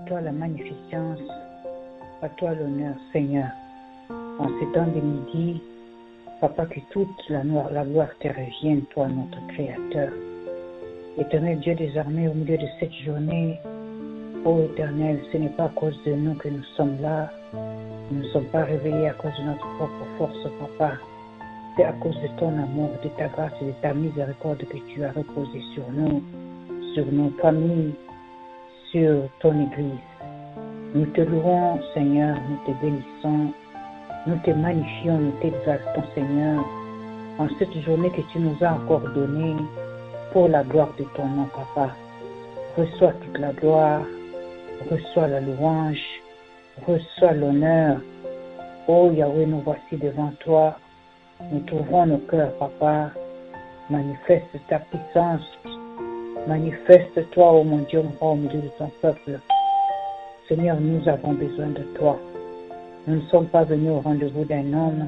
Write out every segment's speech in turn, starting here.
toi la magnificence, à toi l'honneur, Seigneur. En ces temps de midi, Papa, que toute la gloire te revienne, toi, notre Créateur. Éternel Dieu des armées, au milieu de cette journée, ô Éternel, ce n'est pas à cause de nous que nous sommes là. Nous ne sommes pas réveillés à cause de notre propre force, Papa. C'est à cause de ton amour, de ta grâce et de ta miséricorde que tu as reposé sur nous, sur nos familles, sur ton Église. Nous te louons, Seigneur, nous te bénissons, nous te magnifions, nous t'exaltons, Seigneur, en cette journée que tu nous as encore donnée pour la gloire de ton nom, Papa. Reçois toute la gloire, reçois la louange, reçois l'honneur. Oh Yahweh, nous voici devant toi. Nous trouvons nos cœurs, Papa. Manifeste ta puissance. Manifeste-toi, oh mon Dieu, au milieu de ton peuple. Seigneur, nous avons besoin de toi. Nous ne sommes pas venus au rendez-vous d'un homme.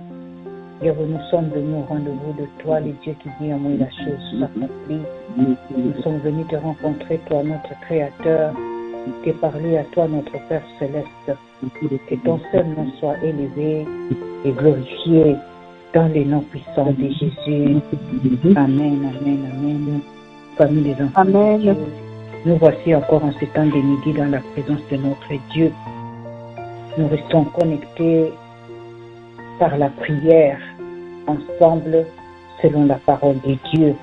Yahweh, nous sommes venus au rendez-vous de toi, le Dieu qui dit en moi la chose s'accomplit. Nous sommes venus te rencontrer, toi, notre Créateur, te parler à toi, notre Père Céleste. Que ton seul nom soit élevé et glorifié dans les noms puissants de Jésus. Amen, amen, amen. Famille des enfants de Dieu, nous voici encore en ce temps de midi dans la présence de notre Dieu. Nous restons connectés par la prière, ensemble, selon la parole de Dieu.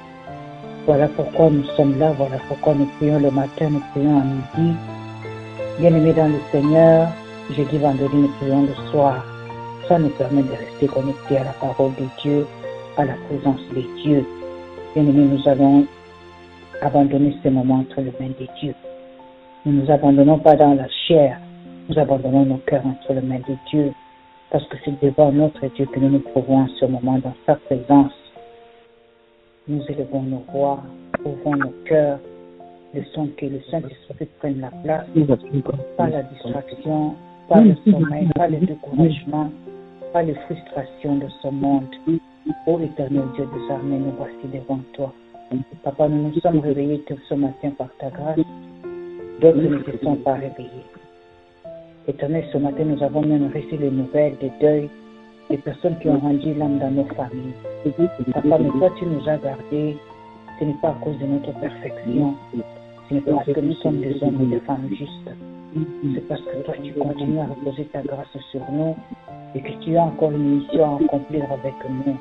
Voilà pourquoi nous sommes là, voilà pourquoi nous prions le matin, nous prions à midi. Bien-aimés dans le Seigneur, jeudi, vendredi, nous prions le soir. Ça nous permet de rester connectés à la parole de Dieu, à la présence de Dieu. Bien-aimés, nous allons abandonner ce moment entre les mains de Dieu. Nous ne nous abandonnons pas dans la chair, nous abandonnons nos cœurs entre les mains de Dieu, parce que c'est devant notre Dieu que nous nous trouvons en ce moment dans sa présence. Nous élevons nos voix, ouvrons nos cœurs, laissons que le Saint-Esprit prenne la place, pas la distraction, pas le sommeil, pas le découragement, pas les frustrations de ce monde. Ô éternel Dieu des armées, nous voici devant toi. Papa, nous nous sommes réveillés ce matin par ta grâce, d'autres ne se sont pas réveillés. Éternel, ce matin, nous avons même reçu les nouvelles de deuil des personnes qui ont rendu l'âme dans nos familles. Papa, mais toi, tu nous as gardés. Ce n'est pas à cause de notre perfection. Ce n'est pas parce que nous sommes des hommes et des femmes justes. C'est parce que toi, tu continues à reposer ta grâce sur nous et que tu as encore une mission à accomplir avec nous.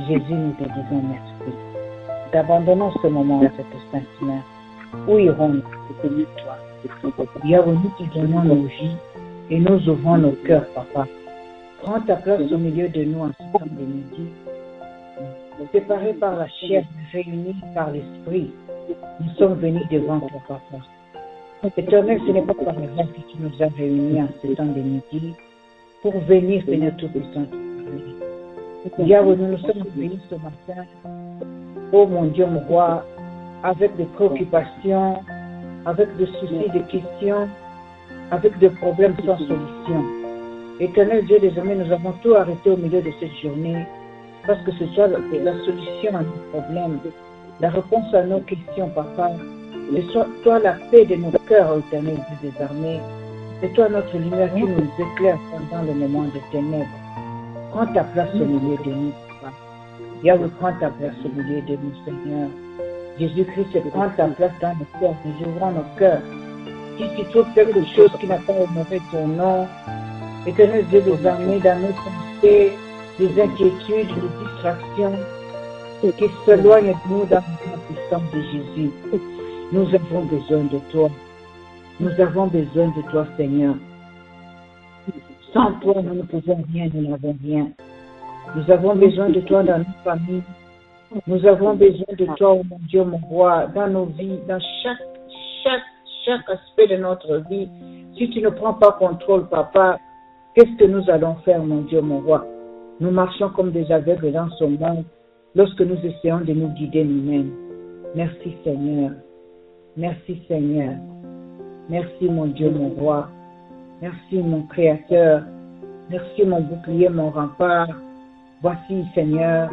Jésus, nous te disons merci. D'abandonnons ce moment à cette sainte mère. Où irons-nous? C'est toi. Yahweh, nous te donnons nos vies et nous ouvrons nos cœurs, Papa. Prends ta place au milieu de nous en ce temps de midi. Séparés par la chair, réunis par l'esprit, nous sommes venus devant toi, Papa. Éternel, ce n'est pas par hasard que tu nous as réunis en ce temps de midi pour venir, Seigneur Tout-Puissant, te parler. Yahweh, nous nous sommes venus ce matin, oh mon Dieu, mon roi, avec des préoccupations, avec des soucis, des questions, avec des problèmes sans solution. Éternel Dieu des armées, nous avons tout arrêté au milieu de cette journée parce que ce soit la solution à nos problèmes, la réponse à nos questions, Papa. Ce soit toi la paix de nos cœurs, Éternel Dieu des armées. C'est toi notre lumière qui nous éclaire pendant le moment de ténèbres. Prends ta place au milieu de nous, Papa. Yahweh, prends ta place au milieu de nous, Seigneur. Jésus-Christ, prends ta place dans nos cœurs. Nous ouvrons nos cœurs. Si tu trouves quelque chose qui n'a pas honoré ton nom, Éternel Dieu des armées, dans nos pensées, des inquiétudes, des distractions, qui s'éloignent de nous dans la puissance de Jésus. Nous avons besoin de toi. Nous avons besoin de toi, Seigneur. Sans toi, nous ne pouvons rien, nous n'avons rien. Nous avons besoin de toi dans nos familles. Nous avons besoin de toi, oh mon Dieu, mon roi, dans nos vies, dans chaque aspect de notre vie. Si tu ne prends pas contrôle, Papa, qu'est-ce que nous allons faire, mon Dieu, mon roi? Nous marchons comme des aveugles dans ce monde lorsque nous essayons de nous guider nous-mêmes. Merci, Seigneur. Merci, Seigneur. Merci, mon Dieu, mon roi. Merci, mon Créateur. Merci, mon bouclier, mon rempart. Voici, Seigneur,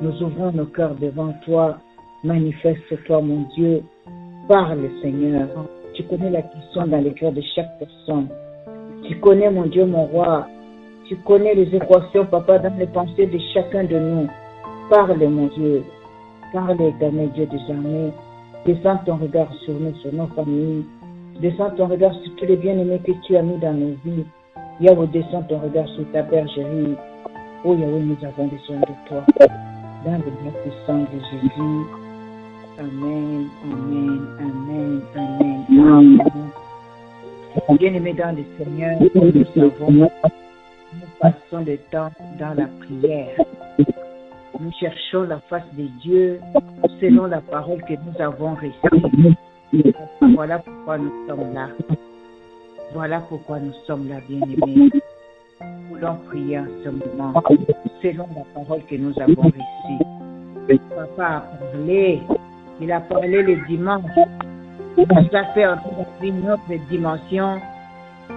nous ouvrons nos cœurs devant toi. Manifeste-toi, mon Dieu. Parle, Seigneur. tu connais la question dans le cœur de chaque personne. Tu connais, mon Dieu, mon roi. Tu connais les équations, papa, dans les pensées de chacun de nous. Parle, mon Dieu. Parle, éternel Dieu des armées. Descends ton regard sur nous, sur nos familles. Descends ton regard sur tous les bien-aimés que tu as mis dans nos vies. Yahweh, descends ton regard sur ta bergerie. Oh Yahweh, nous avons besoin de toi. Dans le nom puissant de Jésus. Amen, amen, amen, amen, amen. Bien-aimés dans le Seigneur, nous passons le temps dans la prière. Nous cherchons la face de Dieu selon la parole que nous avons reçue. Voilà pourquoi nous sommes là. Voilà pourquoi nous sommes là, bien-aimés. Nous voulons prier en ce moment selon la parole que nous avons reçue. Papa a parlé. Il a parlé le dimanche. Il nous a fait entrer dans une autre dimension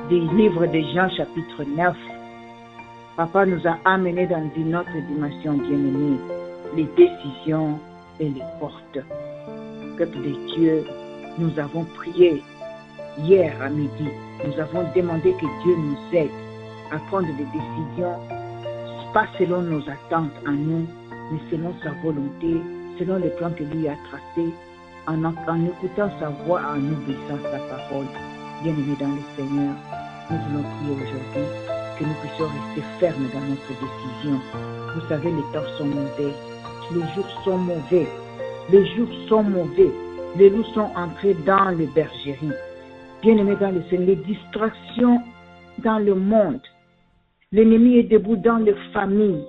du livre de Jean chapitre 9. Papa nous a amenés dans une autre dimension, bien-aimée, les décisions et les portes. Peuple de Dieu, nous avons prié hier à midi. Nous avons demandé que Dieu nous aide à prendre des décisions, pas selon nos attentes à nous, mais selon sa volonté, selon le plan que lui a tracé, en écoutant sa voix, en obéissant sa parole. Bien-aimés dans le Seigneur, nous voulons prier aujourd'hui que nous puissions rester fermes dans notre décision. Vous savez, les temps sont mauvais, les jours sont mauvais, les jours sont mauvais, les loups sont entrés dans les bergeries. Bien-aimés dans le Seigneur, les distractions dans le monde, l'ennemi est debout dans les familles,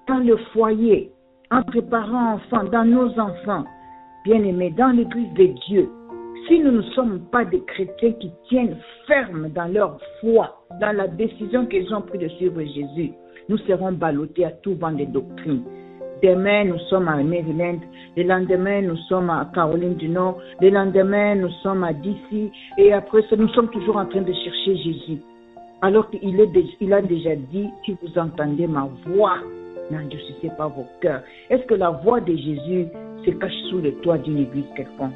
dans le foyer, entre parents, enfants, dans nos enfants. Bien-aimés, dans l'église de Dieu, si nous ne sommes pas des chrétiens qui tiennent ferme dans leur foi, dans la décision qu'ils ont prise de suivre Jésus, nous serons ballottés à tout vent de doctrine. Demain, nous sommes à Maryland. Le lendemain, nous sommes à Caroline du Nord. Le lendemain, nous sommes à DC. Et après ça, nous sommes toujours en train de chercher Jésus. Alors qu'il a déjà dit, si vous entendez ma voix, n'endurcissez pas vos cœurs. Est-ce que la voix de Jésus se cache sous le toit d'une église quelconque?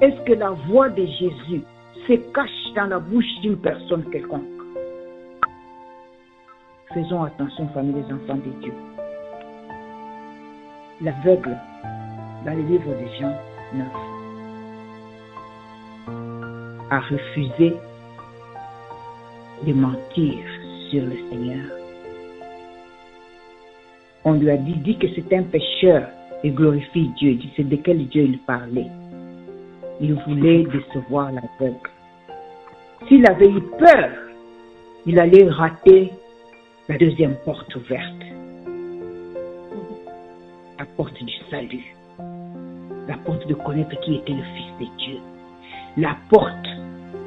Est-ce que la voix de Jésus se cache dans la bouche d'une personne quelconque? Faisons attention, famille des enfants de Dieu. L'aveugle, dans le livre de Jean 9, a refusé de mentir sur le Seigneur. On lui a dit que c'est un pécheur et glorifie Dieu. C'est de quel Dieu il parlait. Il voulait décevoir l'aveugle. S'il avait eu peur, il allait rater la deuxième porte ouverte. La porte du salut. La porte de connaître qui était le Fils de Dieu. La porte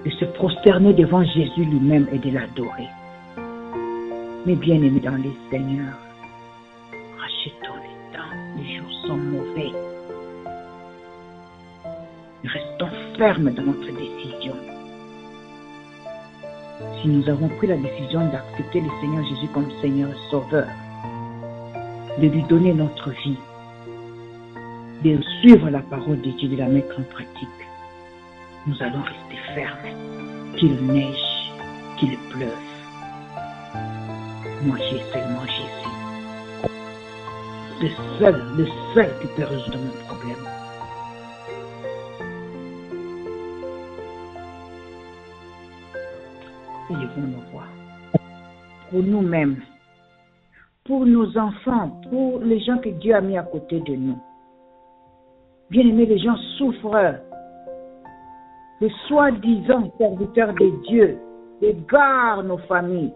de se prosterner devant Jésus lui-même et de l'adorer. Mais bien aimés dans les Seigneurs, rachetons le temps, les jours sont mauvais. Restons fermes dans notre décision. Si nous avons pris la décision d'accepter le Seigneur Jésus comme Seigneur et Sauveur, de lui donner notre vie, de suivre la parole de Dieu, de la mettre en pratique, nous allons rester fermes, qu'il neige, qu'il pleuve. Moi, j'ai seulement Jésus. Le seul qui peut résoudre mon problème. Élevons nos voix. Pour nous-mêmes, pour nos enfants, pour les gens que Dieu a mis à côté de nous. Bien-aimés, les gens souffrent. Les soi-disant serviteurs de Dieu égarent nos familles,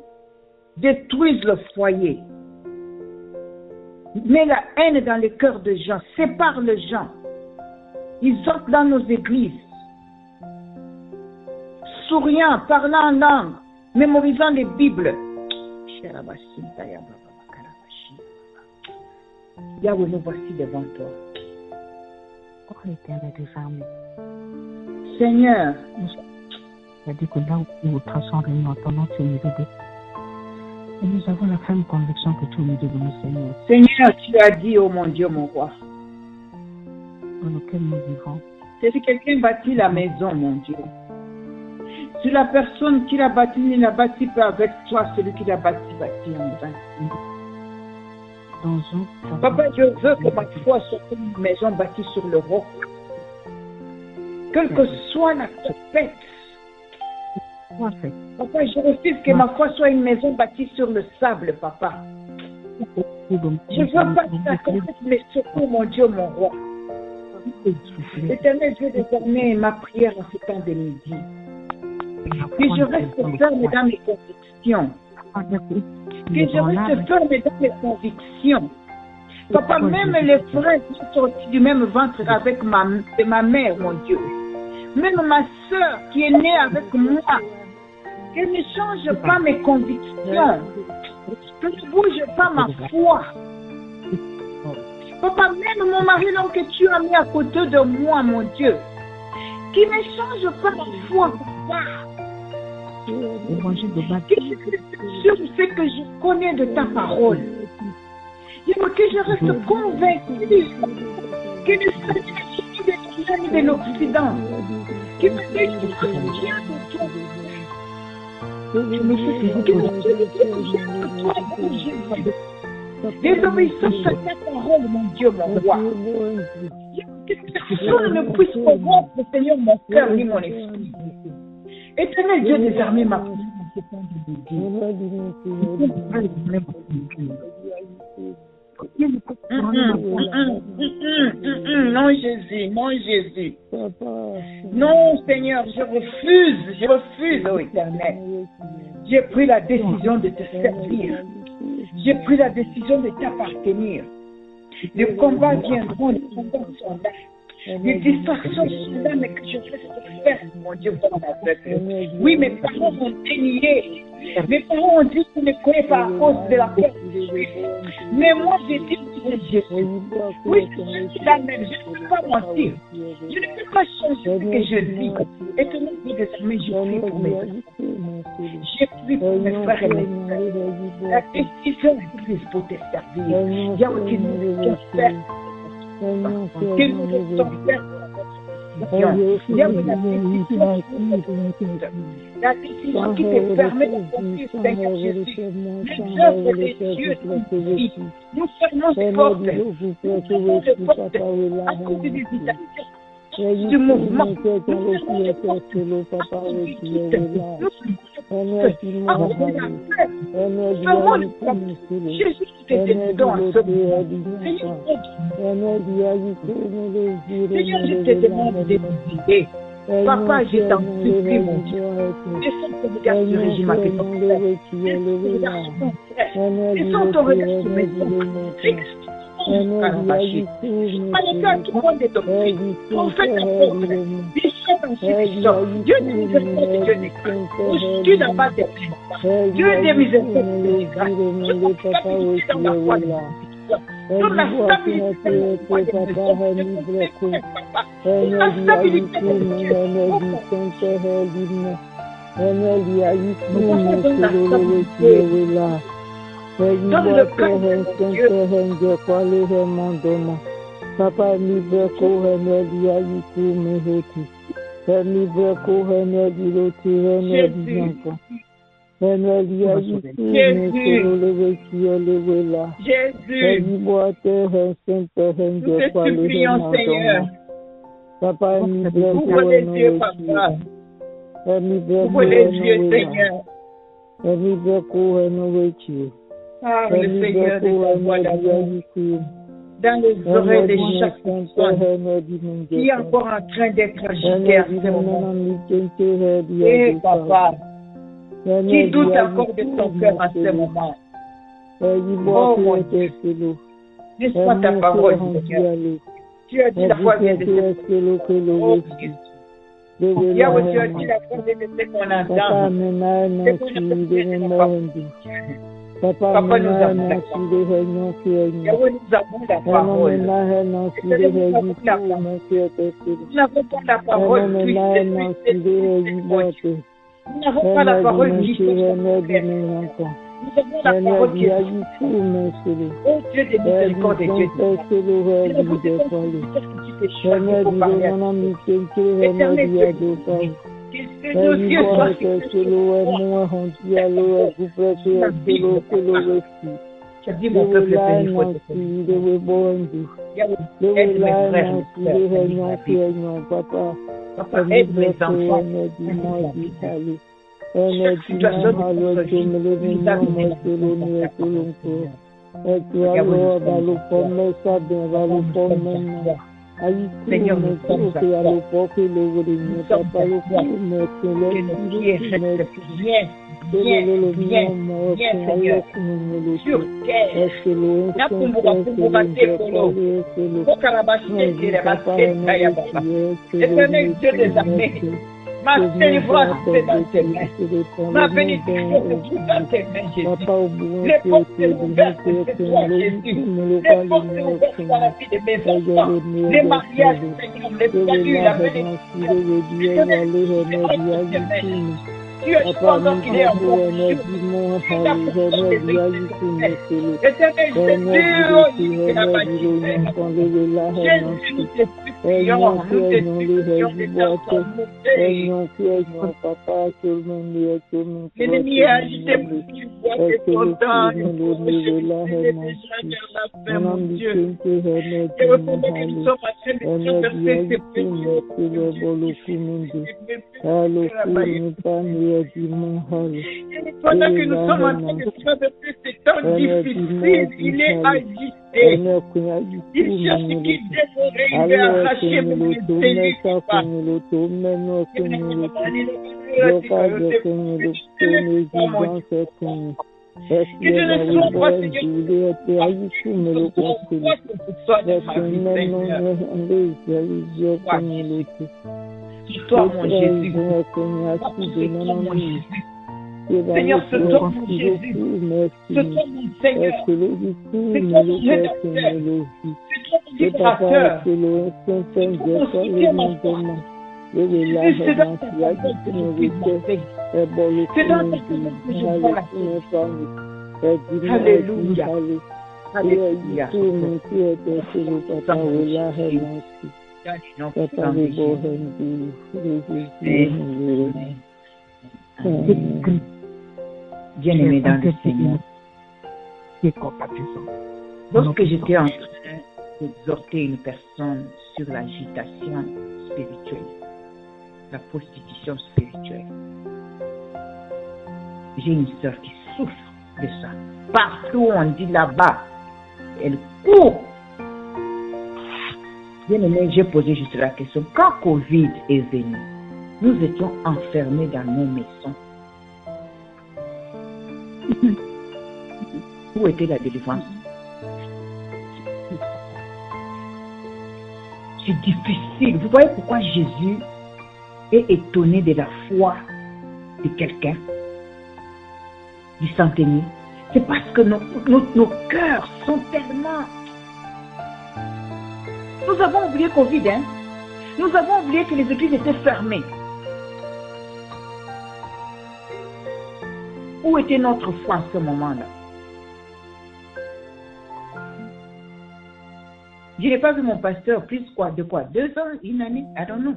détruisent le foyer, mettent la haine dans les cœurs des gens, séparent les gens. Ils entrent dans nos églises, souriant, parlant en langue, mémorisant les Bibles. Yahweh, nous voici devant toi. Seigneur, il a dit que là où nous traçons réunion en ton nom, tu es nous aider. Nous avons la ferme conviction que tu es au milieu de nous, Seigneur. Seigneur, tu as dit, oh mon Dieu, mon roi, Dans lequel nous vivons. c'est si quelqu'un bâtit la maison, mon Dieu. Si la personne qui l'a bâtie ne la bâtit pas avec toi, celui qui l'a bâti en vain. Papa, je veux que ma foi soit une maison bâtie sur le roc. Quelle que soit la tempête. Papa, je refuse que ma foi soit une maison bâtie sur le sable, papa. Je veux pas que la tempête me secoue, mon Dieu, mon roi. Éternel Dieu, désormais ma prière en ce temps de midi. Que je reste ferme dans mes convictions. Que je reste ferme dans mes convictions. Papa, même les frères qui sont sortis du même ventre avec ma mère, mon Dieu. Même ma soeur qui est née avec moi. Qu'elle ne change pas mes convictions. Que ne bouge pas ma foi. Papa, même mon mari, l'homme que tu as mis à côté de moi, mon Dieu. Qui ne change pas ma foi, papa. Que je reste sur ce que je connais de ta parole. Que je reste convaincu que le Seigneur est de l'Occident. Que le Seigneur vient de toi. Désobéissance à ta parole, mon Dieu, mon roi. Que personne ne puisse corrompre, Seigneur, mon cœur ni mon esprit. Éternel Dieu des armées, ma prière en ce temps de non, Jésus, non, Jésus. Non, Seigneur, je refuse, oh Éternel. J'ai pris la décision de te servir. J'ai pris la décision de t'appartenir. Les combats viendront, les combats sont là. Les distractions sont là, mais que je reste ferme, mon Dieu, dans ma tête. Oui, mes parents m'ont dénié. Mes parents ont dit qu'ils ne connaissent pas à cause de la peur. Mais moi, j'ai dit que c'est Jésus. Oui, je suis la même. Je ne peux pas mentir. Je ne peux pas changer ce que je vis. Et que nous, désormais, je prie pour mes frères. J'ai pris pour mes frères et mes sœurs. La décision est prise pour te servir. Il y a aucune chose à faire. Que nous restons fermes. Il y a la décision qui te permet de confier, Seigneur Jésus, les œuvres des dieux nous fermons ces portes. Nous fermons les portes à cause des hésitations, du mouvement. Nous fermons les portes à cause du doute. Nous fermons les portes. Jésus, tu te décides en ce moment. Seigneur, je te demande de décider. Papa, je t'en supplie, mon Dieu. Descends ton regard sur Régime à tes frères. Descends ton regard sur mes enfants. Malgré tout le monde est doctrine. Prophète apôtre. Bishop institution. Dieu des miséricordes, Dieu des grâces. Tu n'as pas de paix. Dieu des miséricordes, Dieu des grâces. Je peux stabilité dans la foi de toute la stabilité de la foi de papa. La stabilité de Dieu. Donne le cœur de Dieu. Papa libre kohene yayiku mehoti. Libre kohene diloti hene dianko. Hene yayiku meholo levekiyo levela. Jésus. Boite hensente henge kwale hemandoma. Papa libre ouvre les yeux, papa. Ouvre les yeux, Seigneur. Libre kohene wechi. Parle, Seigneur, de ta voix d'amour. Dans les oreilles de chaque personne qui est encore en train d'être agité à ce moment. Et papa, qui doute encore de ton cœur à ce moment. Oh mon Dieu, laisse-moi ta parole, Seigneur. Tu as dit la foi vient de ce oh Jésus. Yahweh, tu as dit la foi vient de ce qu'on entend. C'est qu'on a Papa, nous avons la parole. Yahweh, nous avons la parole. Nous n'avons pas la parole puissante. Nous n'avons pas la parole qui Nous avons la parole qui est oh Dieu de miséricorde et Dieu de j'ai dit mon peuple béni, papa, aide mes enfants. Seigneur, nous sommes ma délivrance est dans tes mains. Ma bénédiction est dans tes mains, Jésus. Les portes sont ouvertes, c'est toi, Jésus. Les portes sont ouvertes dans la vie de mes enfants. Les mariages, Seigneur, les saluts, la bénédiction. Tu es pendant qu'il est en bon Dieu. Tu as pourtant des églises. Éternel, Jésus, nous te supplions, nous te supplions de l'ennemi est agité pour qu'il voit tes contents. Je mon Dieu. Je reconnais que nous sommes en train de traverser ces périodes. Pendant que nous sommes en train de traverser ces temps difficiles, il est agité. Il cherche qui dévorer, il veut arracher mon que je ne sois pas, toi, mon Jésus. Seigneur, c'est toi mon Jésus. C'est toi mon Seigneur. C'est toi mon rédempteur. C'est toi mon libérateur. C'est mon soutien, c'est dans ta parole que je suis monté. C'est dans ta parole que je vois la paix. Alléluia. Alléluia. Bien-aimé dans le Seigneur, lorsque j'étais en train d'exhorter une personne sur l'agitation spirituelle, la prostitution spirituelle, j'ai une sœur qui souffre de ça. Partout on dit là-bas, elle court. Bien-aimé, j'ai posé juste la question. Quand Covid est venu, nous étions enfermés dans nos maisons. Où était la délivrance? C'est difficile. Vous voyez pourquoi Jésus est étonné de la foi de quelqu'un, du centenier? C'est parce que nos cœurs sont tellement... Nous avons oublié Covid, hein? Nous avons oublié que les églises étaient fermées. Où était notre foi en ce moment-là? Je n'ai pas vu mon pasteur plus quoi, de quoi? 2 ans, une année? I don't know.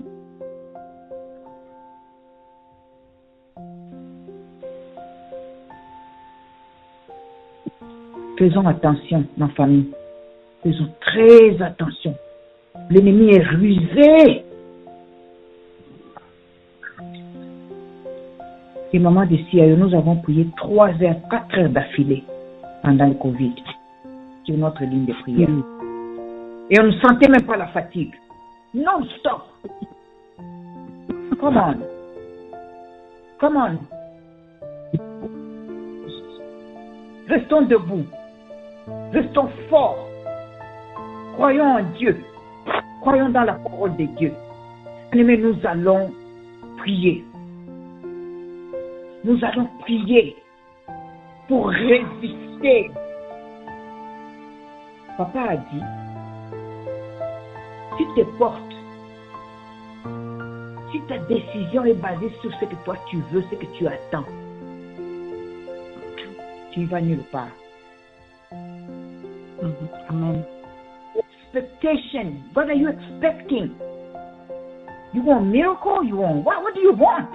Faisons attention, ma famille. Faisons très attention. L'ennemi est rusé. Et maman de CIO, nous avons prié 3 heures, 4 heures d'affilée pendant le Covid sur notre ligne de prière. Et on ne sentait même pas la fatigue. Non-stop. Come on. Come on. Restons debout. Restons forts. Croyons en Dieu. Croyons dans la parole de Dieu. Mais nous allons prier. Nous allons prier pour résister. Papa a dit, si tes portes, si ta décision est basée sur ce que toi tu veux, ce que tu attends, tu ne vas nulle part. Amen. Expectation. What are you expecting? You want miracle? You want what? What do you want?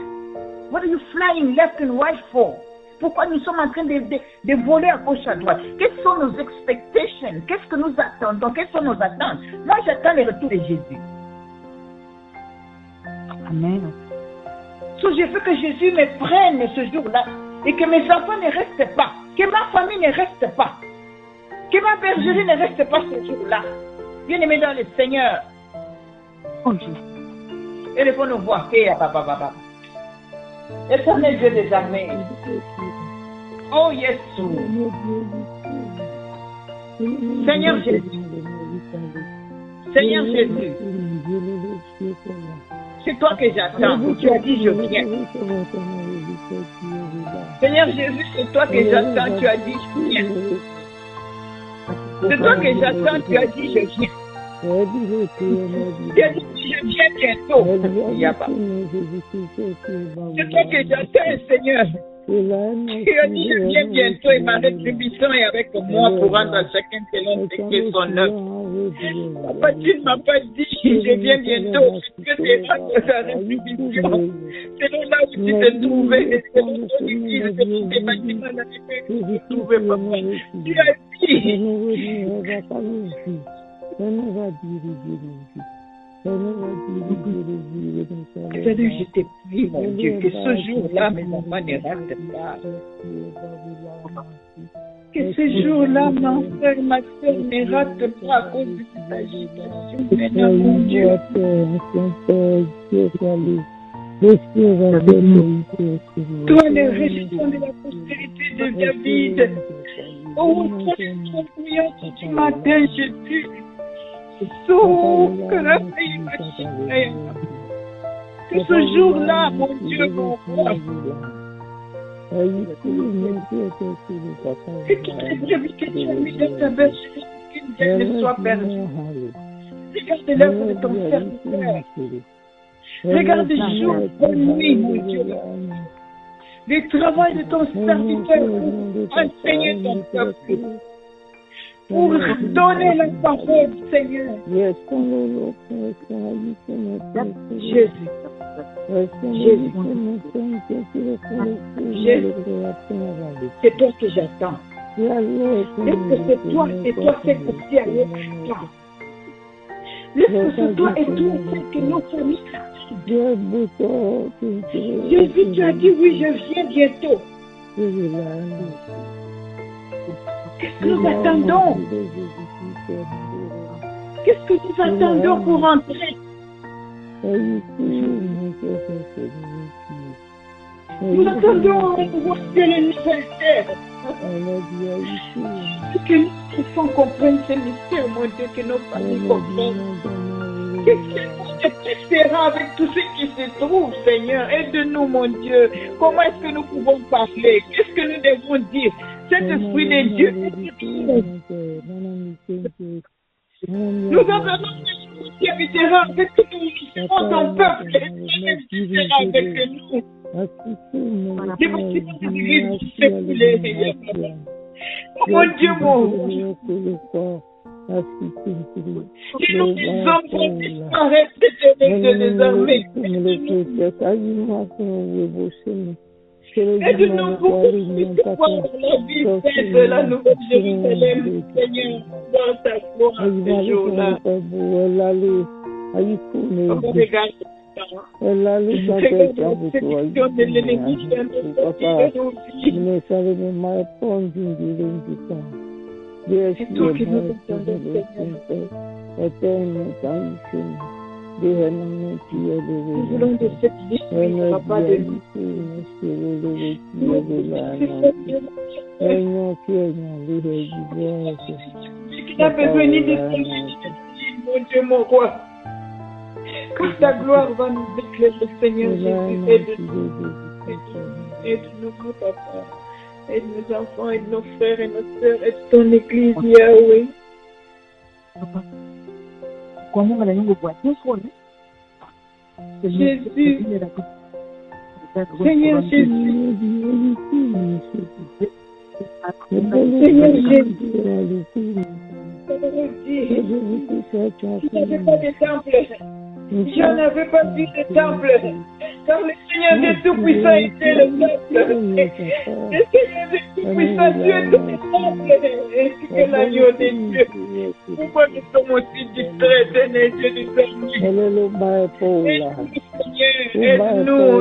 What are you flying left and right for? Pourquoi nous sommes en train de voler à gauche à droite? Quelles sont nos expectations? Qu'est-ce que nous attendons? Quelles sont nos attentes? Moi, j'attends le retour de Jésus. Amen. So, je veux que Jésus me prenne ce jour-là et que mes enfants ne restent pas, que ma famille ne reste pas, que ma bergerie ne reste pas ce jour-là. Bien-aimés dans le Seigneur. Oh Jésus. Élevons nos voix. Éternel Dieu des armées. Oh Jésus. Seigneur Jésus. Seigneur Jésus. C'est toi que j'attends. Tu as dit je viens. Seigneur Jésus, c'est toi que j'attends. Tu as dit je viens. C'est toi que j'attends. Tu as dit je viens. Tu as dit je viens bientôt. C'est toi que j'attends, Seigneur. Tu as dit je viens bientôt et ma rétribution est avec moi pour rendre à chacun selon ce qui est son œuvre. Papa, tu ne m'as pas dit je viens bientôt. Que tu es rendre ta rétribution. Selon là où tu te trouvais, selon ton église, selon tes bâtiments dans lesquels tu te trouvais, papa. Tu as dit. Seigneur, je te prie, mon Dieu, que ce jour-là, mes enfants ne ratent pas. Que ce jour-là, mon frère, ma soeur ne rate pas à cause de cette agitation. Seigneur, mon Dieu. Toi, le résistant de la postérité de David. Oh, toi, le priant du matin, Jésus. Que ce jour-là, mon Dieu, mon roi, que toutes les brebis que tu as mis dans ta bergerie, qu'une ne soit perdue. Regarde l'œuvre de ton serviteur. Regarde jour et nuit, mon Dieu. Le travail de ton serviteur pour enseigner ton peuple. Pour donner la parole, Seigneur. Jésus. C'est toi que j'attends. Est-ce que c'est toi cette aussi avec toi? Est-ce que c'est toi et toi que nos familles? Jésus, tu as dit oui, je viens bientôt. Qu'est-ce que nous attendons? Qu'est-ce que nous attendons pour entrer? Nous attendons de voir que le mystère. Que nous puissions comprendre ce mystère, mon Dieu, que nos familles comprennent. Qu'est-ce que nous espérons avec tout ce qui se trouve, Seigneur? Aide-nous, mon Dieu. Comment est-ce que nous pouvons parler? Qu'est-ce que nous devons dire? Cet esprit de Dieu, nous avons qui habitera avec nous, nous serons ton peuple, et qui habitera avec nous. Des bâtiments de l'église qui s'écoulent, mon Dieu, mon si nous disons qu'on disparaître de désormais, aide-nous pour que nous puissions voir la vie de la Nouvelle Jérusalem, Seigneur, dans ta gloire ce jour-là. Regarde la séduction de l'ennemi qui vient de sortir de nos vies. C'est toi qui nous attendons, Seigneur. Nous voulons de cette vie, papa de nous. Qui n'a besoin ni de mon Dieu, mon roi. Que ta gloire va nous éclairer, Seigneur Jésus. Aide-nous, papa. Aide nos enfants, aide nos frères et nos sœurs, aide ton église, Yahweh. Jésus, Seigneur Jésus, Seigneur Jésus, si je n'avais pas de temple, si je n'avais pas vu de temple, car le Seigneur des Tout-Puissants était le temple. Le Seigneur des Tout-Puissants, Dieu est le temple, ainsi que l'agneau des dieux. Pourquoi nous sommes aussi distraits, Seigneur Jésus, aide-nous,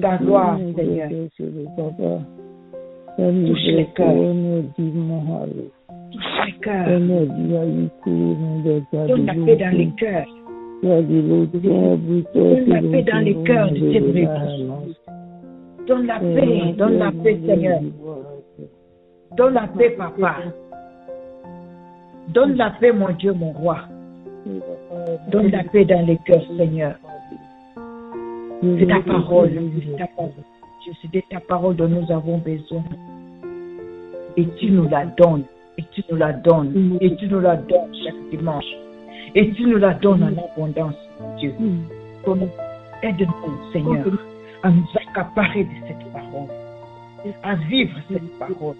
ta gloire, Seigneur. Touche les cœurs. Touche les cœurs. Donne la paix dans les cœurs. Donne la paix dans les cœurs de tes brebis. Donne la paix, Seigneur. Donne la paix, Papa. Donne la paix, mon Dieu, mon roi. Donne la paix dans les cœurs, Seigneur. C'est ta parole. C'est de ta parole dont nous avons besoin. Et tu nous la donnes. Et tu nous la donnes. Et tu nous la donnes chaque dimanche. Et tu nous la donnes en abondance, mon Dieu. Aide-nous, Seigneur, à nous accaparer de cette parole. À vivre cette parole.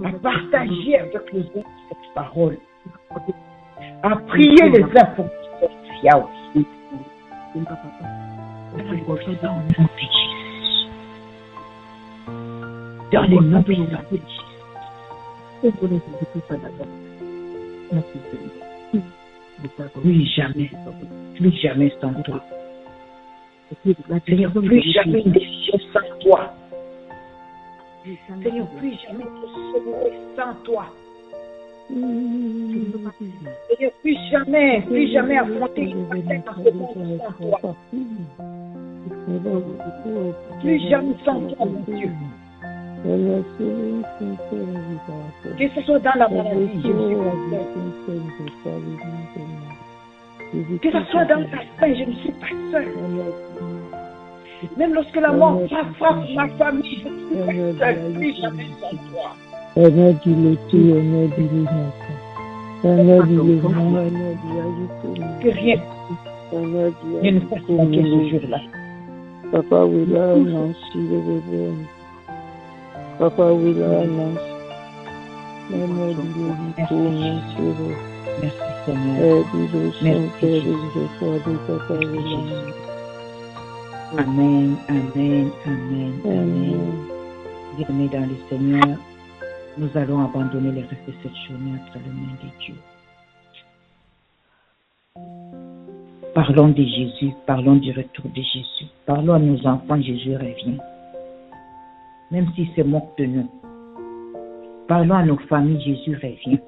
À partager avec les autres cette parole. À prier les uns pour qu'ils soient fiables. Dans les noms de Jésus. Plus jamais sans toi. Seigneur, plus jamais une décision sans toi. Seigneur, plus jamais te sauver sans toi. Seigneur, plus jamais affronter une bataille dans ce monde sans toi. Plus jamais sans toi, mon Dieu. Que ce soit dans la maladie, je ne suis pas seul. Que ce soit dans la faim, je ne suis pas seul. Même lorsque la mort frappe ma famille, je ne suis pas seul. Plus jamais sans toi. Que rien ne nous fasse manquer ce jour-là. Papa, we love you. Papa, we love you. Merci Seigneur. Amen, amen, amen, amen. Bien-aimés dans le Seigneur, nous allons abandonner les restes de cette journée entre les mains de Dieu. Parlons de Jésus, parlons du retour de Jésus. Parlons à nos enfants, Jésus revient. Même s'ils se moquent de nous. Parlons à nos familles, Jésus revient.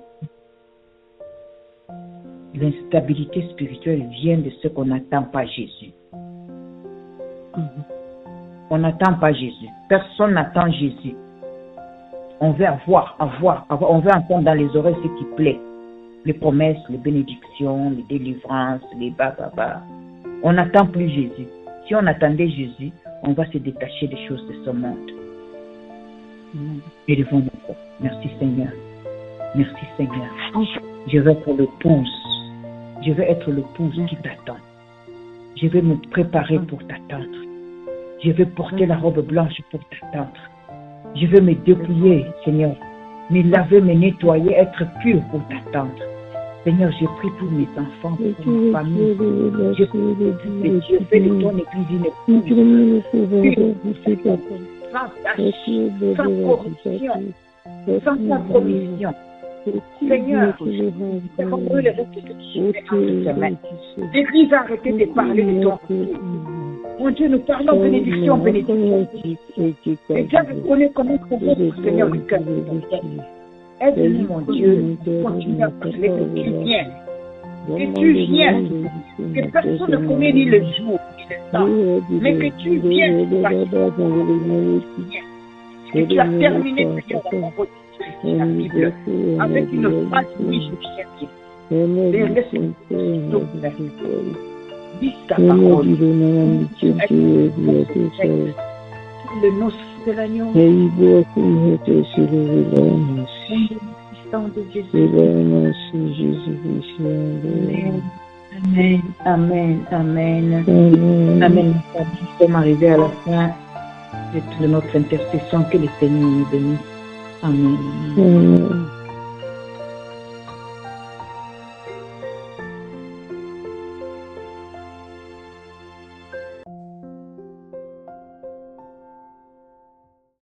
L'instabilité spirituelle vient de ce qu'on n'attend pas Jésus. On n'attend pas Jésus. Personne n'attend Jésus. On veut avoir. On veut entendre dans les oreilles ce qui plaît. Les promesses, les bénédictions, les délivrances, les bababa. On n'attend plus Jésus. Si on attendait Jésus, on va se détacher des choses de ce monde. Élevons nos voix. Merci Seigneur. Merci Seigneur. Je veux être l'épouse. Je veux être l'épouse qui t'attend. Je vais me préparer pour t'attendre. Je vais porter la robe blanche pour t'attendre. Je vais me dépouiller, Seigneur. Me laver, me nettoyer, être pur pour t'attendre. Seigneur, je prie pour mes enfants, pour ma famille. Je prie que Dieu fait de ton église une épouse. Sans tâche, sans corruption, sans compromission. Seigneur, c'est comme les restes que tu fais en cette semaine. L'Église a arrêté de parler de ton Dieu. Mon Dieu, nous parlons bénédiction, bénédiction. Et Dieu nous connaît comment nous Seigneur, le cœur. Aide-nous, mon Dieu, continue à parler que tu viens. Que tu viens. Que personne ne connaît ni le jour ni ce temps, mais que tu viennes, et tu as terminé, Seigneur, dans ta beauté la Bible, avec une phrase, oui, je viens bien. Mais laisse-moi, dis ta parole. Le nom de l'agneau. De Jésus. Amen, amen, amen, amen. Nous sommes arrivés à la fin de notre intercession. Que le Seigneur nous bénisse. Amen.